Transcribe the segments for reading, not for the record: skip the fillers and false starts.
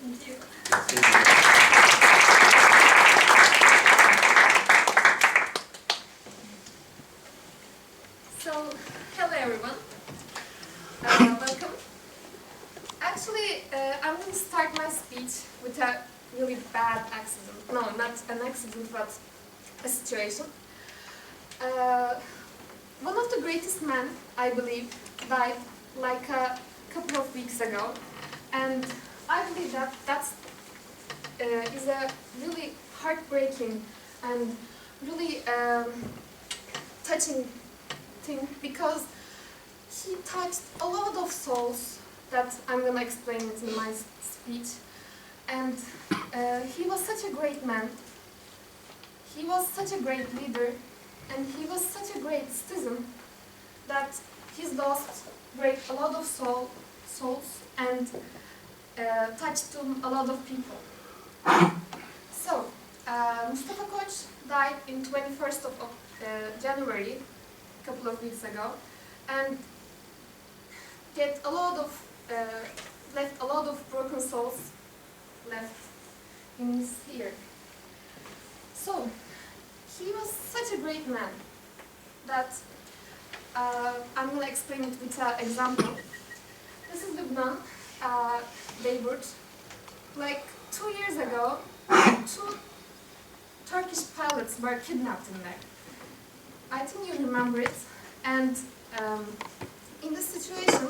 Thank you. So, hello everyone. Welcome. Actually, I'm going to start my speech with a really bad accident. No, not an accident, but a situation. One of the greatest men, I believe, died like a couple of weeks ago, and I believe that is a really heartbreaking and really touching thing, because he touched a lot of souls that I'm going to explain it in my speech. And he was such a great man, he was such a great leader, and he was such a great citizen that he's lost a lot of souls and touched a lot of people. So, Mustafa Koç died in 21st of January, a couple of weeks ago, and left a lot of broken souls left in his here. So, he was such a great man that I'm going to explain it with an example. This is Lebanon, Beirut. Like 2 years ago, 2 Turkish pilots were kidnapped in there. I think you remember it. And in this situation,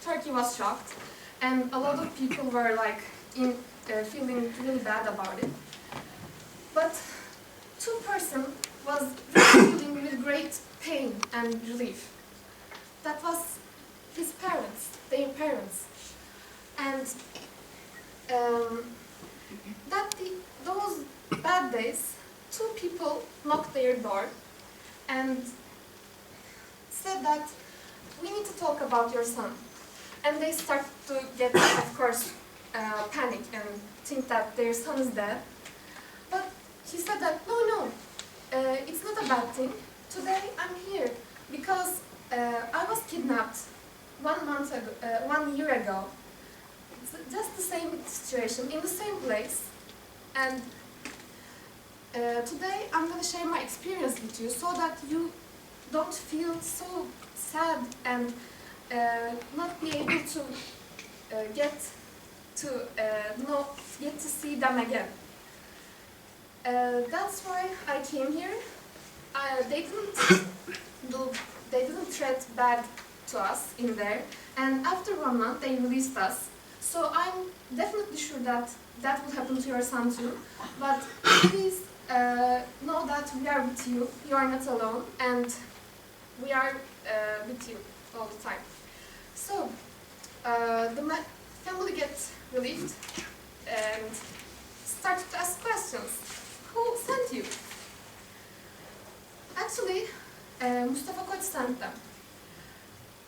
Turkey was shocked, and a lot of people were like feeling really bad about it. But 2 persons was really feeling with great pain and relief. That was his parents, their parents. And those bad days, 2 people knocked their door and said that we need to talk about your son. And they started to get, of course, panic and think that their son is dead. But he said that, no, it's not a bad thing. Today I'm here because I was kidnapped 1 year ago. It's just the same situation, in the same place. And today I'm going to share my experience with you so that you don't feel so sad and not be able to get to see them again. That's why I came here. They didn't treat bad to us in there, and after 1 month they released us. So I'm definitely sure that that will happen to your son too. But please know that we are with you. You are not alone, and we are with you all the time. So the family gets relieved and started to ask questions. Who sent you? Actually, Mustafa Koç sent them.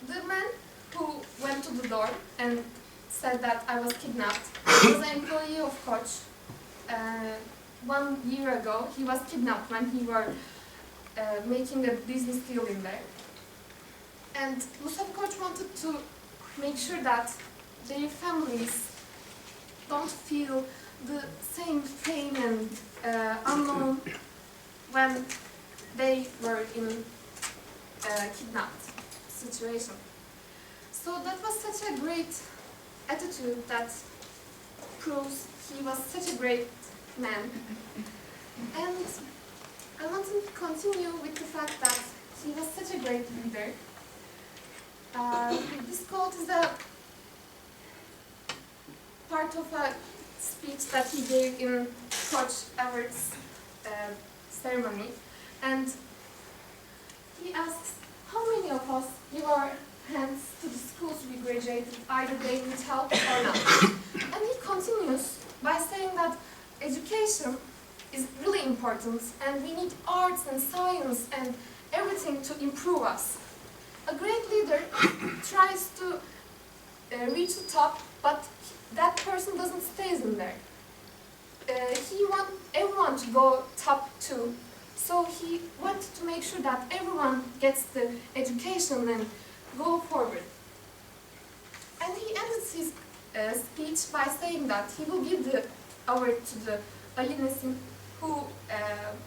The man who went to the door and said that I was kidnapped was an employee of Koç. 1 year ago, he was kidnapped when he were making a business deal in there. And Mustafa Koç wanted to make sure that their families don't feel the same pain and unknown when they were in a kidnapped situation. So that was such a great attitude that proves he was such a great man. And I want to continue with the fact that he was such a great leader. This quote is a part of a speech that he gave in Koç Awards ceremony, and he asks, how many of us give our hands to the schools we graduated, either they need help or not? And he continues by saying that education is really important, and we need arts and science and everything to improve us. A great leader tries to reach the top, but that person doesn't stay in there. He wants everyone to go top too, so he wanted to make sure that everyone gets the education and go forward. And he ended his speech by saying that he will give the award to the Ali Nesim who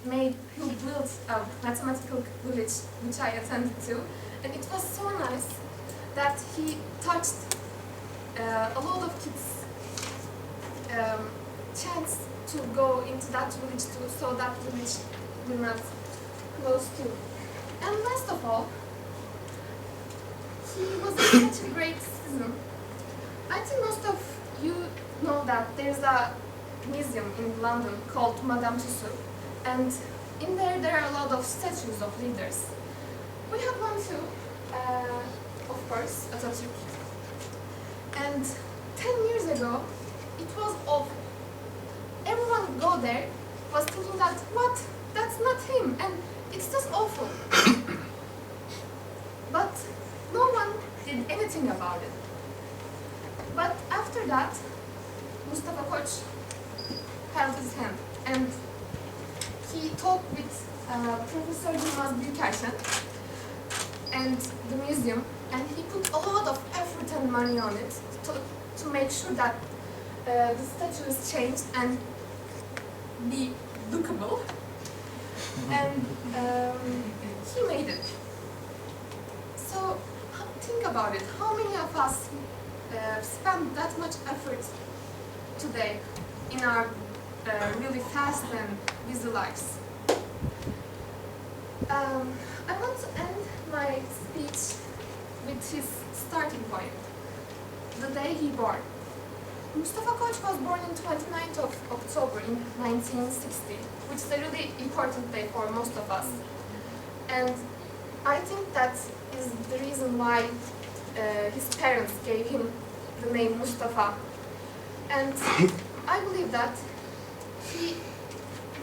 built a mathematical village which I attended to, and it was so nice that he touched a lot of kids' chance to go into that village too, so that village will not close too. And last of all, he was such a great citizen. I think most of you know that there's a museum in London called Madame Tussauds, and in there are a lot of statues of leaders. We had one too, of course, Atatürk. And 10 years ago, it was awful. Everyone would go there was thinking that, what? That's not him, and it's just awful. But no one did anything about it. But after that, Mustafa Koç held his hand, and he talked with Professor Yılmaz Büyükerşen and the museum, and he put a lot of effort and money on it to make sure that the statue is changed and be lookable. And he made it. So think about it. How many of us spend that much effort today in our really fast and busy lives? I want to end my speech with his starting point, the day he born. Mustafa Koç was born on 29th of October in 1960, which is a really important day for most of us. And I think that is the reason why his parents gave him the name Mustafa. And I believe that he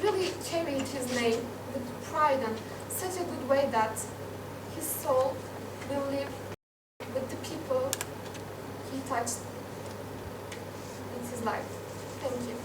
really carried his name with pride and such a good way that his soul will live with the people he touched in his life. Thank you.